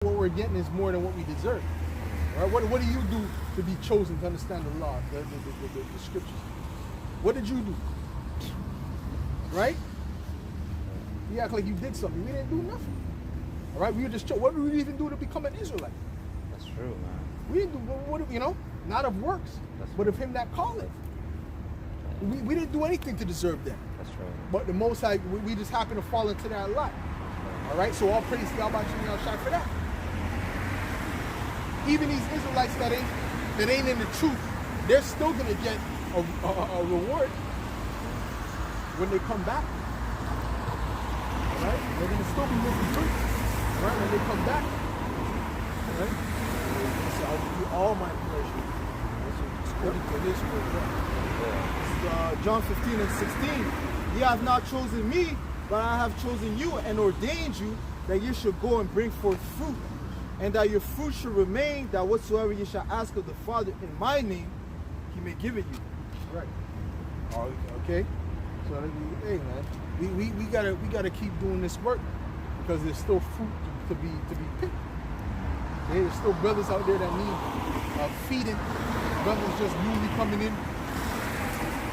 what we're getting is more than what we deserve. Right? What do you do to be chosen to understand the law, the scriptures? What did you do? Right? You act like you did something. We didn't do nothing. All right? We were just what did we even do to become an Israelite? That's true, man. We didn't do what, not of works, but of him that calleth. We didn't do anything to deserve that. That's true. But the Most High, we just happen to fall into that lot. All right? So all praise to Yahweh Shai for that. Even these Israelites that ain't in the truth, they're still gonna get a reward when they come back. All right? They're gonna still be living free. All right? When they come back. All right? So I'll give you all my pleasure. According to this word. John 15 and 16. Ye have not chosen me, but I have chosen you and ordained you that you should go and bring forth fruit, and that your fruit should remain, that whatsoever you shall ask of the Father in my name, he may give it you. Right. Okay. So hey man, we gotta keep doing this work because there's still fruit to be picked. Okay? There's still brothers out there that need feeding. Brothers just newly coming in.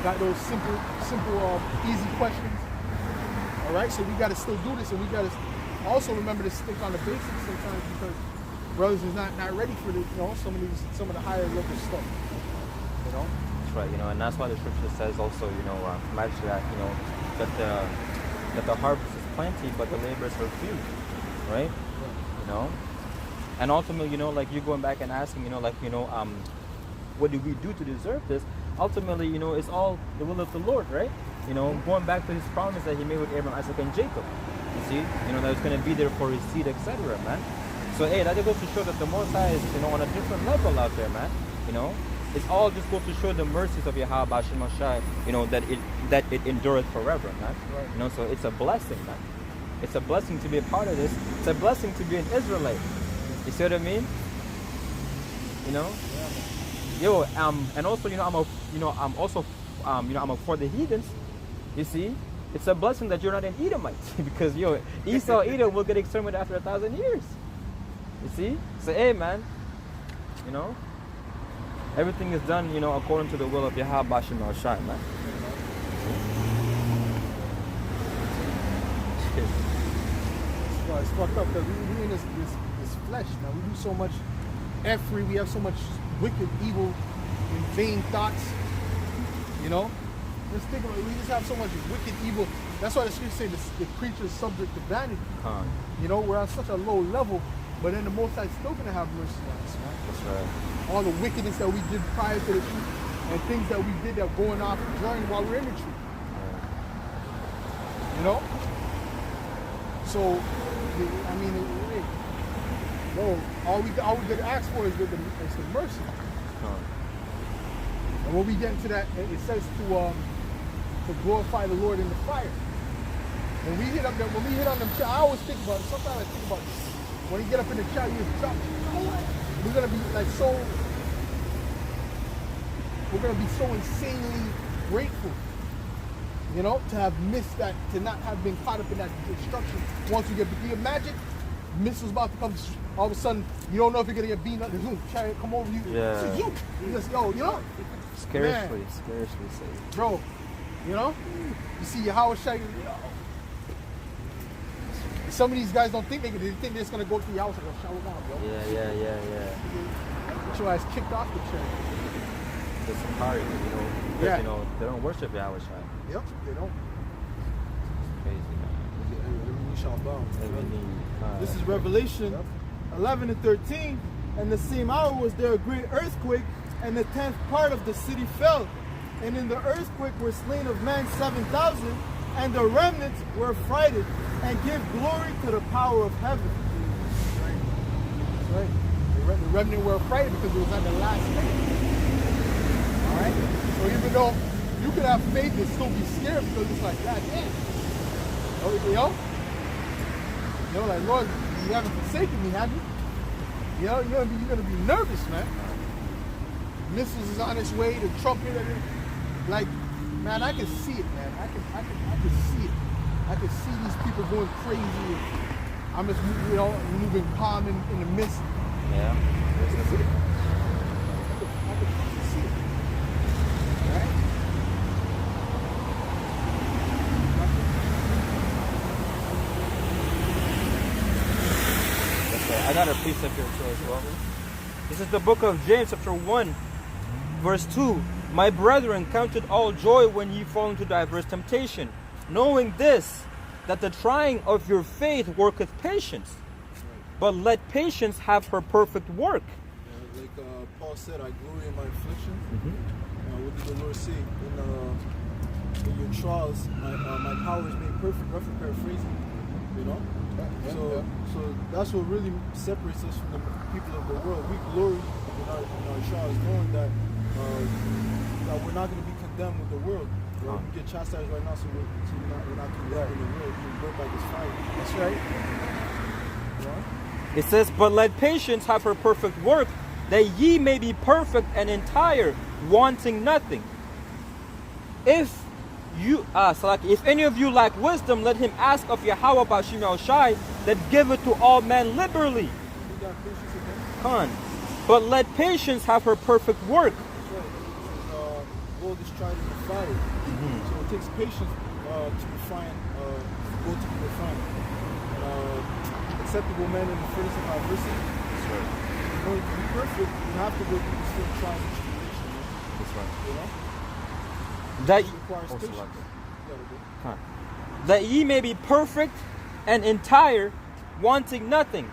Got those simple, easy questions. All right, so we got to still do this, and we got to also remember to stick on the basics sometimes because brothers is not ready for the, some of the higher level stuff. That's right. And that's why the scripture says also, actually that the harvest is plenty, but the laborers are few, right? And ultimately, like you going back and asking, what do we do to deserve this? Ultimately, it's all the will of the Lord, right? Going back to his promise that he made with Abraham, Isaac, and Jacob. You see, that it's going to be there for his seed, etc., man. So, hey, that goes to show that the Most High is, on a different level out there, man. It's all just goes to show the mercies of Yahweh Bashim Mashai, that it endureth forever, man. Right. So it's a blessing, man. It's a blessing to be a part of this. It's a blessing to be an Israelite. You see what I mean? And also, I'm for the heathens. You see, it's a blessing that you're not an Edomite because Esau, Edom will get exterminated after 1,000 years. You see, so hey, man, everything is done, according to the will of Yahweh Bashim Al Shai, man. It's fucked up because we in this flesh now. We do so much effort. We have so much wicked, evil, and vain thoughts. Let's think about it. We just have so much wicked, evil. That's why the scripture say the creature is subject to vanity. We're at such a low level, but then the Most High is still going to have mercy on us, man. That's right. All the wickedness that we did prior to the truth and things that we did that were going off during while we're in the truth. So, all we could ask for is the mercy. And when we get into that, it says to glorify the Lord in the fire. When we hit on them, I always think about it. Sometimes I think about it. When you get up in the chat, you just drop. We're gonna be so insanely grateful, to have missed that, to not have been caught up in that destruction. Once you get, can you imagine? Missiles about to come, all of a sudden, you don't know if you're gonna get beaten up. The zoom, chariot come over you. Yeah. You just, Scarcely safe. Bro, you see Yahweh Shai, some of these guys don't think they think they're just gonna go through Yahweh Shai and shower down, bro. Yeah. Get your ass kicked off the chair. It's hard, because, they don't worship Yahweh Shai. Yep, they don't. Crazy, man. This is Revelation 11 and 13. And the same hour was there a great earthquake, and the 10th part of the city fell. And in the earthquake were slain of men 7,000, and the remnants were frightened, and give glory to the power of heaven. That's right. The remnant were afraid because it was at the last day. All right? So even though you could have faith and still be scared because it's like, God damn. Like, Lord, you haven't forsaken me, have you? You're gonna be nervous, man. Missiles is on its way, the trumpet, like, man, I can see it, man. I can see it. I can see these people going crazy. I'm just, moving calm in the mist. Yeah. I can see it. Right? I got a precept here too as well. This is the book of James, chapter 1, verse 2. My brethren, count it all joy when ye fall into diverse temptation, knowing this, that the trying of your faith worketh patience. But let patience have her perfect work. Yeah, like Paul said, I glory in my afflictions. What did the Lord say? In your trials, my power is made perfect. Roughly paraphrasing, So that's what really separates us from the people of the world. We glory in our trials, knowing that we're not going to be condemned with the world. We get chastised right now, so we're not condemned in the world. We're burnt by this fire. That's right. It says, but let patience have her perfect work, that ye may be perfect and entire, wanting nothing. If any of you lack wisdom, let him ask of Yahweh Bashim Shai, that giveth to all men liberally. But let patience have her perfect work. Gold is tried in the fire. So it takes patience to refine gold to be refined. Acceptable men in the furnace of adversity. That's right. In order to be perfect, you have to go through the same trials and tribulations. That's right. That requires patience. That ye may be perfect and entire, wanting nothing.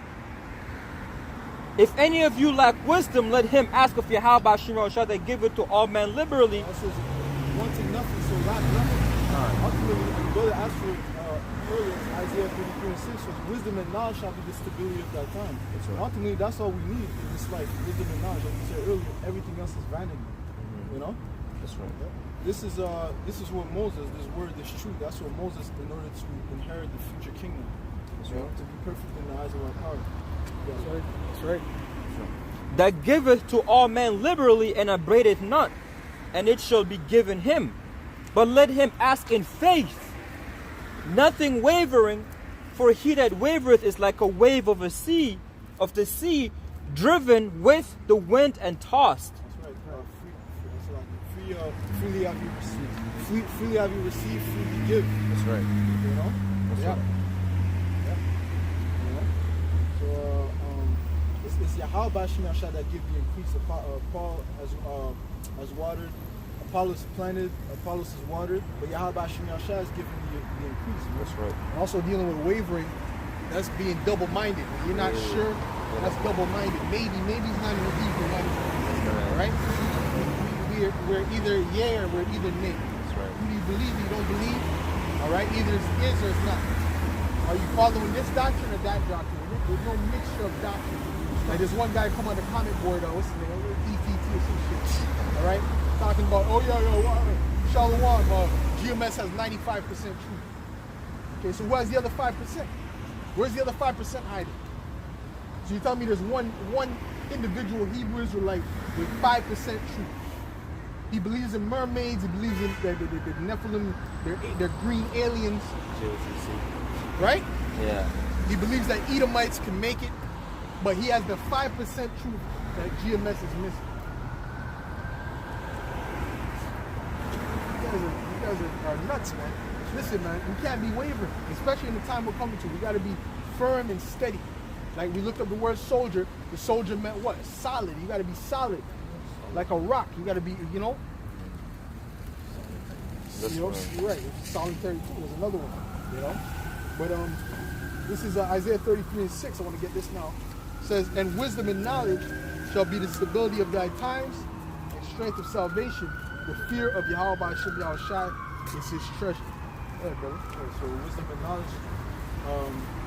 If any of you lack wisdom, let him ask of Yahweh Bashim Shai, that giveth to all men liberally. Also, wanting nothing, so lack nothing. Ultimately, the brother asked for earlier, Isaiah 33:6, was wisdom and knowledge shall be the stability of that time. That's right. Ultimately, that's all we need in this life, wisdom and knowledge. Like we said earlier, everything else is vanity. That's right. This is what Moses, this word, this truth, that's what Moses, in order to inherit the future kingdom, to be perfect in the eyes of our power. That's right. That giveth to all men liberally and upbraideth not, and it shall be given him. But let him ask in faith, nothing wavering, for he that wavereth is like a wave of the sea, driven with the wind and tossed. That's right. Freely have you received. Freely have you received, freely give. That's right. That's right. So it's Yahweh Bashim Shai that give the increase. Paul has watered, Apollos planted, Apollos is watered, but Yahweh Bashim Shai is giving the increase. That's right. And also dealing with wavering, that's being double-minded. When you're not sure, that's double-minded. Maybe he's not even evil. Right? We're either yea or we're either nay. That's right. Who do you believe? You don't believe? All right? Either it's is or it's not. Are you following this doctrine or that doctrine? There's no mixture of doctrine. Like there's one guy come on the comment board, what's his name? ETT or some shit. All right? Talking about, Shalom, GMS has 95% truth. Okay, so where's the other 5%? Where's the other 5% hiding? So you tell me there's one individual Hebrew Israelite with 5% truth. He believes in mermaids. He believes in the Nephilim. They're green aliens. Right? Yeah. He believes that Edomites can make it, but he has the 5% truth that GMS is missing. You guys are nuts, man. Listen, man, we can't be wavering, especially in the time we're coming to. We got to be firm and steady. Like we looked up the word soldier. The soldier meant what? Solid. You got to be solid. Like a rock. You got to be, That's you're right. Psalm 32 was another one, But this is Isaiah 33:6. I want to get this now. It says, and wisdom and knowledge shall be the stability of thy times and strength of salvation. The fear of Yahweh Bashim Shai is his treasure. Yeah, brother. So wisdom and knowledge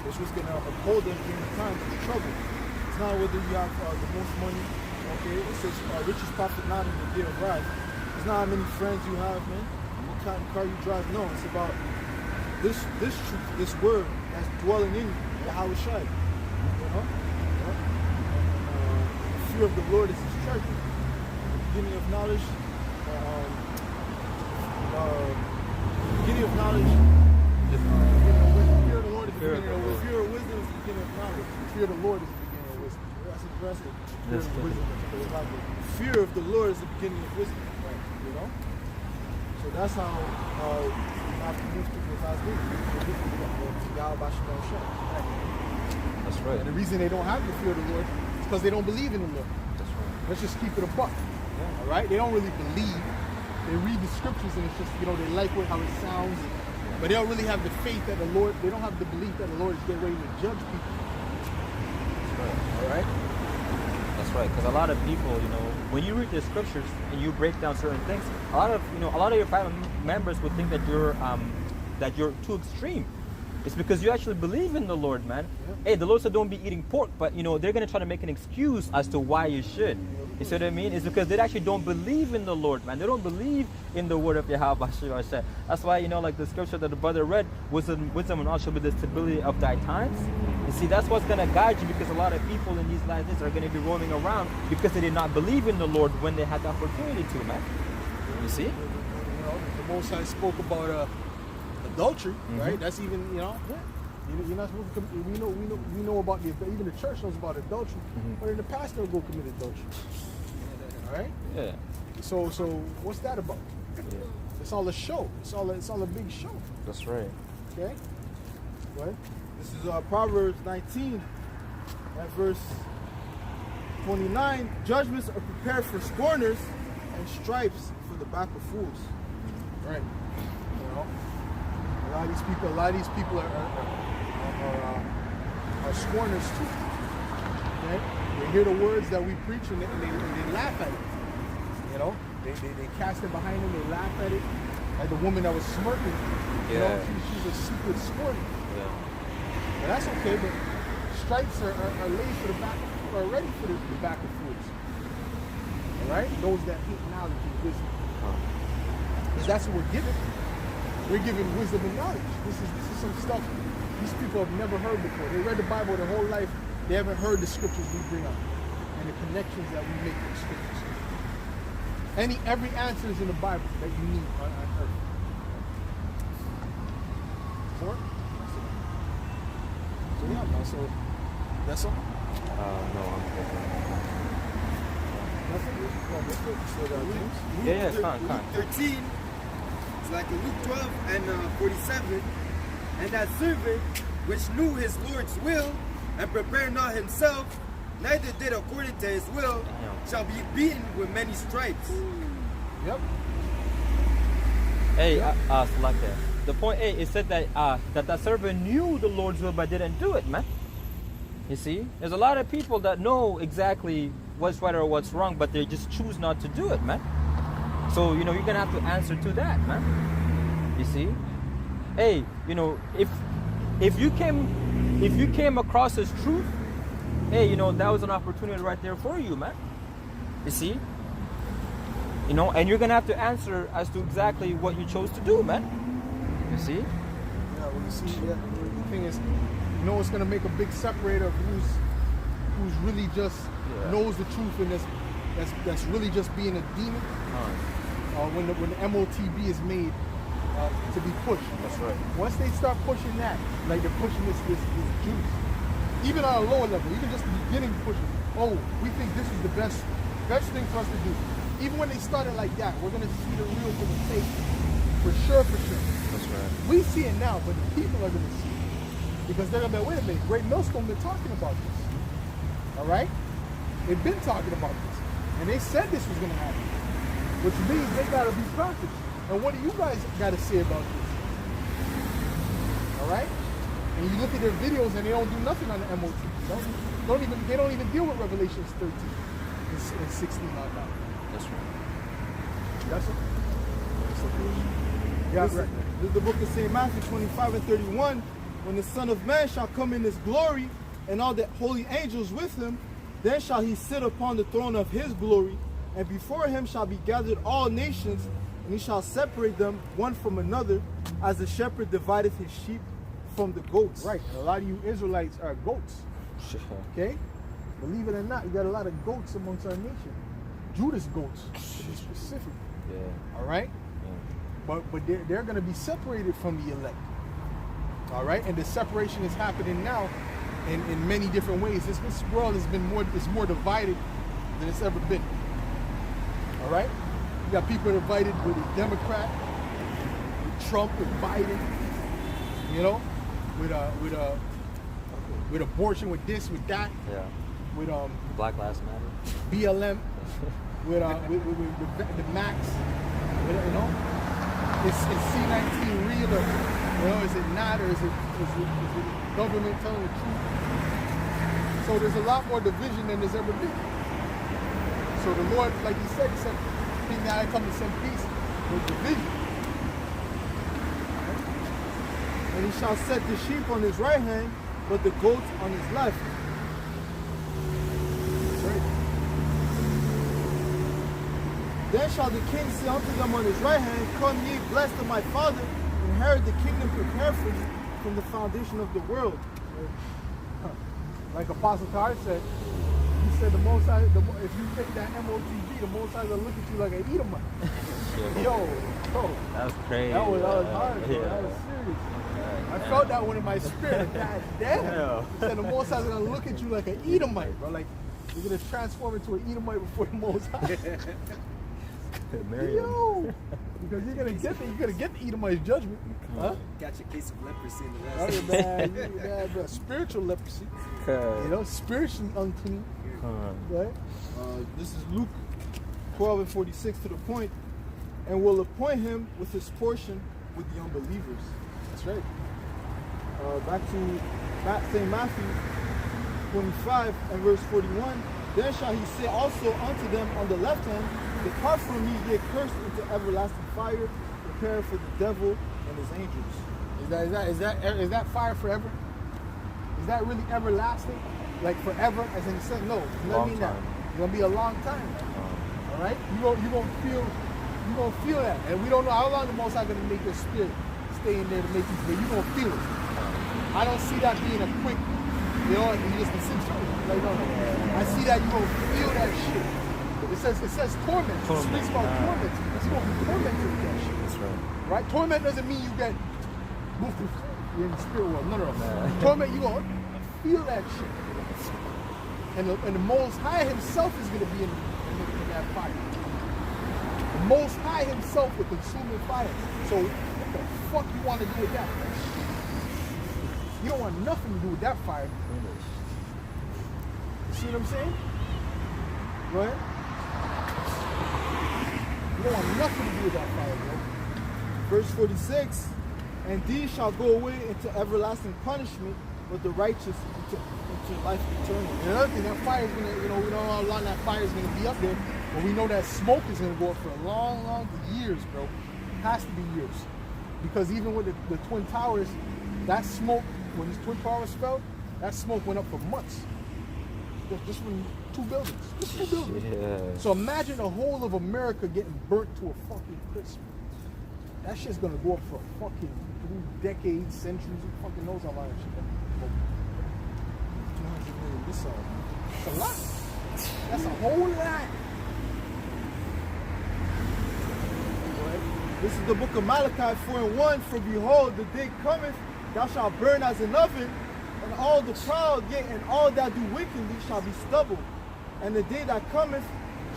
is what's going to uphold them during the times of trouble. It's not whether you have the most money. Okay, it says riches profit not in the day of wrath. It's not how many friends you have, man. What kind of car you drive. No, it's about this truth, this word that's dwelling in you, Yahweh Shai. The fear of the Lord is his treasure. The beginning of knowledge. The beginning of knowledge. The fear of the Lord is the fear of the The Lord. fear of wisdom is the beginning of knowledge. The fear of the Lord is the beginning of wisdom. That's what the verse says. Fear of wisdom is the Fear of the Lord is the beginning of wisdom. Right. You know? So that's how you have to move through God's will. That's right. And the reason they don't have the fear of the Lord is because they don't believe in the Lord. That's right. Let's just keep it a buck. Yeah. All right? They don't really believe. They read the scriptures and it's just, you know, they like how it sounds. But they don't really have the faith that the Lord, they don't have the belief that the Lord is getting ready to judge people. That's right. All right? That's right. Because a lot of people, you know, when you read the scriptures and you break down certain things, a lot of your family members would think that you're too extreme. It's because you actually believe in the Lord, man. Yeah. Hey, the Lord said don't be eating pork, but you know they're gonna try to make an excuse as to why you should. You see what I mean? It's because they actually don't believe in the Lord, man. They don't believe in the word of Yahweh. That's why, you know, like the scripture that the brother read, wisdom and knowledge shall be the stability of thy times. You see, that's what's gonna guide you, because a lot of people in these last days are gonna be roaming around because they did not believe in the Lord when they had the opportunity to, man. You see? You know, the Most High spoke about adultery, right? That's even, you know, you're not supposed to. We know about even the church knows about adultery, but then the pastor will go commit adultery. All right? Yeah. So what's that about? Yeah. It's all a show. It's all a big show. That's right. Okay. What? This is Proverbs 19 at verse 29. Judgments are prepared for scorners and stripes for the back of fools. Right. You know, a lot of these people are scorners too. Okay. They hear the words that we preach and they laugh at it. You know, they cast it behind them. They laugh at it. Like the woman that was smirking. You know, she's a secret scorner. Yeah. But that's okay. But stripes are laid for the back, are ready for the back of fools. All right, those that hate knowledge and wisdom. Because that's what we're given. We're given wisdom and knowledge. This is some stuff these people have never heard before. They read the Bible their whole life. They haven't heard the scriptures we bring up and the connections that we make with the scriptures. Every answer is in the Bible that you need on earth. Four? So yeah, man. So that's all. No, I'm Nothing. Yeah, Luke 13 is like in Luke 12 and 47. And that servant which knew his Lord's will and prepared not himself, neither did according to his will, shall be beaten with many stripes. Yep. Hey, Salaka. The point A, it said that that servant knew the Lord's will but didn't do it, man. You see, there's a lot of people that know exactly what's right or what's wrong, but they just choose not to do it, man. So you know you're gonna have to answer to that, man. You see, hey, you know if you came across his truth, hey, you know that was an opportunity right there for you, man. You see, you know, and you're gonna have to answer as to exactly what you chose to do, man. You see? Yeah, well, you see, the thing is, you know what's going to make a big separator of who's really just knows the truth and that's really just being a demon? When the MOTB is made to be pushed. That's right. Once they start pushing that, like they're pushing this juice, even on a lower level, even just beginning pushing, oh, we think this is the best thing for us to do. Even when they started like that, we're going to see the real from the fake. For sure. That's right. We see it now, but the people are going to see it. Because they're going to be, wait a minute, Great Millstone been talking about this. All right? They've been talking about this. And they said this was going to happen. Which means they got to be prophets. And what do you guys got to say about this? All right? And you look at their videos and they don't do nothing on the MOT. They don't even deal with Revelations 13 and 16 like that. That's right. That's it. This is the book of St. Matthew 25 and 31. When the Son of Man shall come in his glory, and all the holy angels with him, then shall he sit upon the throne of his glory, and before him shall be gathered all nations, and he shall separate them one from another, as the shepherd divideth his sheep from the goats. Right. And a lot of you Israelites are goats. Okay? Believe it or not, you got a lot of goats amongst our nation. Judas goats, to be specific. Yeah. All right? Yeah. But they're going to be separated from the elect. All right, and the separation is happening now in many different ways. This world has been more divided than it's ever been. All right, you got people divided with a Democrat, with Trump, with Biden, you know, with abortion, with this, with that, Yeah. with Black Lives Matter. BLM, with the Max, you know, is C-19 real or, you know, is it not, or is it government telling the truth? So there's a lot more division than there's ever been. So the Lord, like he said, "Think that I come to send peace with division." And he shall set the sheep on his right hand, but the goats on his left. That's right. Then shall the king say unto them on his right hand, Come ye, blessed of my Father, inherit the kingdom prepared for you from the foundation of the world. Like Apostle Carr said, he said the Most High, if you take that MOTG, the Most High will look at you like an Edomite. Yo, That's crazy. that was hard, bro. That was serious. I felt that one in my spirit. God damn. Yeah. He said the Most High is gonna look at you like an Edomite, bro. Like you're gonna transform into an Edomite before the Most High. Yo, because you're gonna get the Edomite's judgment, huh? Got your case of leprosy in the Oh, last. yeah, man, you have spiritual leprosy, you know, spiritually unclean, right? This is Luke 12 and 46 to the point, and will appoint him with his portion with the unbelievers. That's right. Back to St. Matthew 25 and verse 41. Then shall he say also unto them on the left hand, Depart from me, ye cursed, into everlasting fire, prepared for the devil and his angels. Is that fire forever? Is that really everlasting? Like forever? As in he said, no. It doesn't mean that. It's gonna be a long time. All right? You gonna feel that, and we don't know how long the Most High gonna make your spirit stay in there to make you, but you gonna feel it. I don't see that being a quick, you know, you just sit like no. I see that you gonna feel that shit. It says torment. It speaks about torment. You're gonna be tormented with that shit. That's right. Right? Torment doesn't mean you get you're in the spirit world. No. Torment, you gonna feel that shit. And the Most High himself is gonna be in that fire. The Most High himself will consume the fire. So what the fuck you want to do with that? You don't want nothing to do with that fire. You see what I'm saying? Go ahead. You don't want nothing to do with that fire, bro. Verse 46, and these shall go away into everlasting punishment, but the righteous into life eternal. And another thing, that fire is gonna, you know, we don't know how long that fire is gonna be up there, but we know that smoke is gonna go up for a long years, bro. It has to be years. Because even with the Twin Towers, that smoke, when these Twin Towers fell, that smoke went up for months. Just from two buildings. Just two buildings. Yeah. So imagine the whole of America getting burnt to a fucking crisp. That shit's gonna go up for fucking 3 decades, centuries, who fucking knows how long that shit gonna go. 200 million missiles. That's a lot. That's a whole lot. This is the book of Malachi 4:1. For behold, the day cometh, thou shalt burn as an oven, and all the proud, yea, and all that do wickedly shall be stubble. And the day that cometh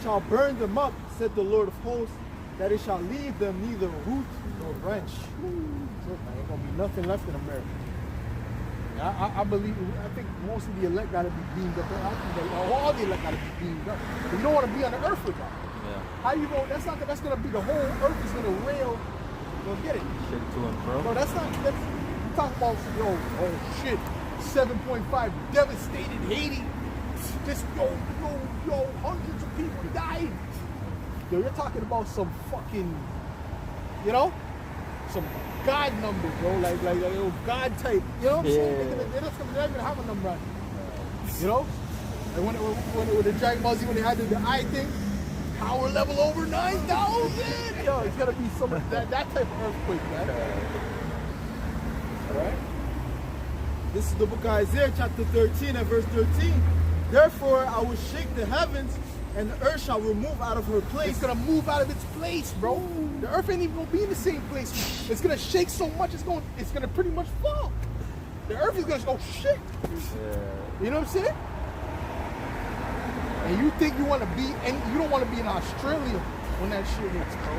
shall burn them up, said the Lord of hosts, that it shall leave them neither root nor branch. So there ain't gonna be nothing left in America. I think most of the elect gotta be beamed up. I think all the elect gotta be beamed up. But you don't want to be on the earth with that. Yeah. How you going? That's gonna be the whole earth is gonna rail. Go get it. Shit to and fro. No, that's you talking about oh shit, 7.5 devastated Haiti. Just hundreds of people died. Yo, you're talking about some fucking, you know, some God number, bro, like God type. You know what I'm saying? They're not gonna have a number on it. You know? And when the Dragon Ball Z, when they had the eye thing, power level over 9,000. Yo, it's gonna be some that type of earthquake, man. All right. This is the book of Isaiah chapter 13 and verse 13. Therefore I will shake the heavens, and the earth shall remove out of her place. It's gonna move out of its place, bro. The earth ain't even gonna be in the same place. It's gonna shake so much, it's gonna pretty much fall. The earth is gonna, oh shit. Yeah. You know what I'm saying? And you think you want to be, and you don't want to be in Australia when that shit hits, bro.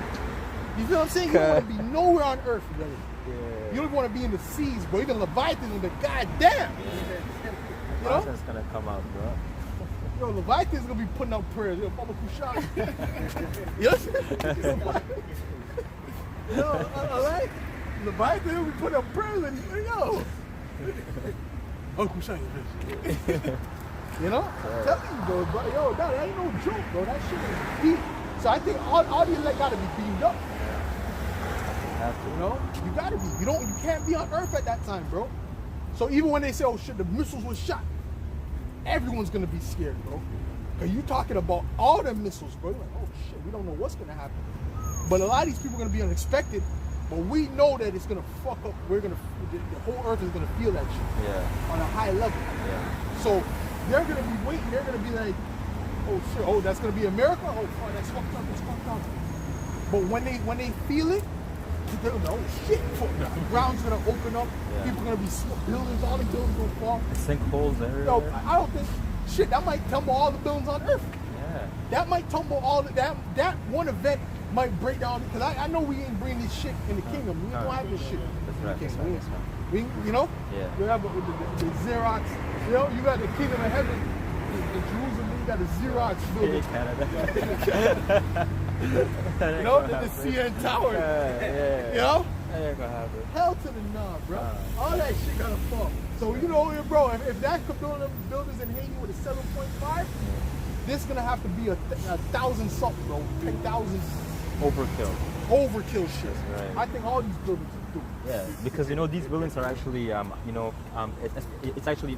You feel what I'm saying? You don't want to be nowhere on earth, brother. Yeah. You don't want to be in the seas, bro. Even Leviathan will be, god damn. You know? That's gonna come out, bro. Yo, Leviathan's gonna be putting up prayers. Yo, Baba Kushai. You know what I'm saying? Yo, alright? Leviathan will be putting up prayers and yo. Baba Kushai. You know? I'm telling you, bro. Yo, that ain't no joke, bro. That shit is deep. So I think all the elect gotta be beamed up. You know? You gotta be. You can't be on earth at that time, bro. So even when they say, oh shit, the missiles were shot, everyone's gonna be scared, bro. Cause you talking about all the missiles, bro. You're like, oh shit, we don't know what's gonna happen. But a lot of these people are gonna be unexpected, but we know that it's gonna fuck up. The whole earth is gonna feel that shit. Yeah. On a high level. Yeah. So they're gonna be waiting, they're gonna be like, oh shit, oh that's gonna be America? Oh fuck, that's fucked up, that's fucked up. But when they feel it, they're gonna, oh shit, the ground's gonna open up, people are gonna be buildings, all the buildings gonna fall. Sinkholes everywhere. Yo, I don't think shit, that might tumble all the buildings on earth. Yeah. That might tumble all the, that one event might break down, because I know we ain't bringing this shit in the kingdom. We don't have this shit. That's right. That's right. That's right. We, you know? Yeah. You have the Xerox. You know, you got the kingdom of heaven, the Jerusalem, you got the Xerox building. Canada. You know, the CN Tower. Yeah. You know? That ain't gonna happen. Hell to the nah, bro. All that shit gotta fall. So, you know, bro, if that could build them buildings in Haiti with a 7.5, this gonna have to be a 1,000 something, bro. 10,000. Overkill. Overkill shit. Right. I think all these buildings do. Yeah, because you know these buildings are actually, it's actually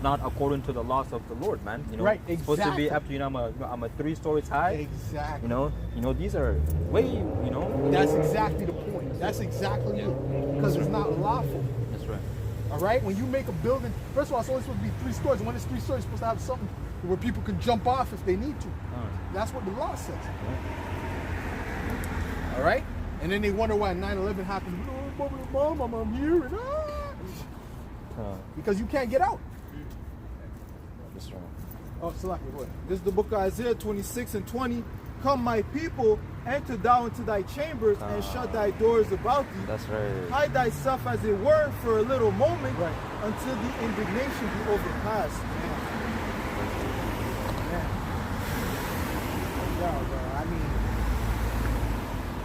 not according to the laws of the Lord, man. You know, Right, it's supposed to be exactly. up to I'm a 3 stories high. Exactly. You know these are way, That's exactly the point. That's exactly it. Because it's not lawful. That's right. All right? When you make a building, first of all, it's only supposed to be 3 stories. And when it's 3 stories, it's supposed to have something where people can jump off if they need to. That's what the law says. All right? And then they wonder why 9/11 happened. Oh, Mom, I'm here. And, because you can't get out. That's right. Oh, Salaki, what? This is the book of Isaiah 26 and 20. Come, my people, enter thou into thy chambers and shut thy doors about thee. That's right. Hide thyself as it were for a little moment until the indignation be overpassed. Yeah, bro. I mean,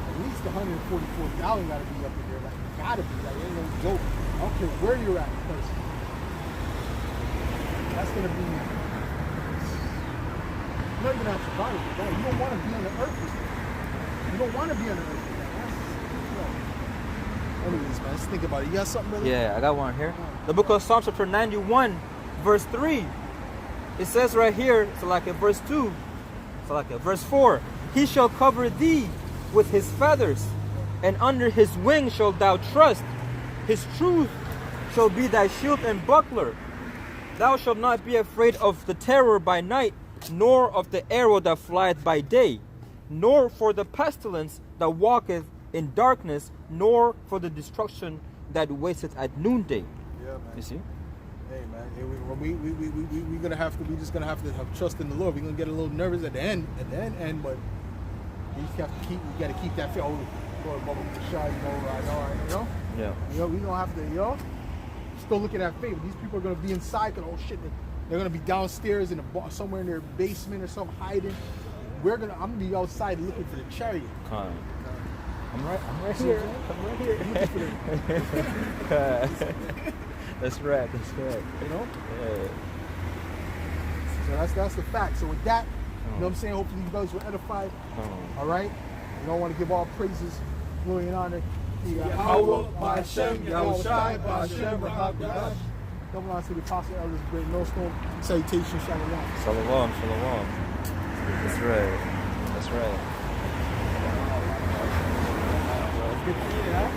at least 144,000 got to be up in there. Like, it got to be. Like, ain't no joke. I don't care where you're at, because that's going to be. You're not even going to survive with that. You don't want to be on the earth with that. You don't want to be on the earth with that. Anyways, man, let's think about it. You got something, brother? Yeah, I got one here. The book of Psalms chapter 91, verse 3. It says right here, so like at verse 2, so like at verse 4, he shall cover thee with his feathers, and under his wings shalt thou trust. His truth shall be thy shield and buckler. Thou shalt not be afraid of the terror by night, nor of the arrow that flieth by day, nor for the pestilence that walketh in darkness, nor for the destruction that wasteth at noonday. Yeah, man. You see? Hey, man. We just gonna have to have trust in the Lord. We're gonna get a little nervous at the end, but you gotta keep that faith. Oh, Lord, Baba Kushai, I know. Yeah. We don't have to, still looking at faith. These people are gonna be inside, cause oh shit, they're gonna be downstairs in somewhere in their basement or something hiding. I'm gonna be outside looking for the chariot. I'm right here. That's right. You know? Yeah. So that's the fact. So with that, you know what I'm saying? Hopefully you guys were edified. All right? You don't want to give all praises, glory and honor. Yahweh, Ba'Shem, Yahushai, Ba'Shem, Rahab. Double honor to the Apostle Elders, Great Millstone. Salutation, Shalom. Shalom. That's right. Good to see you, huh?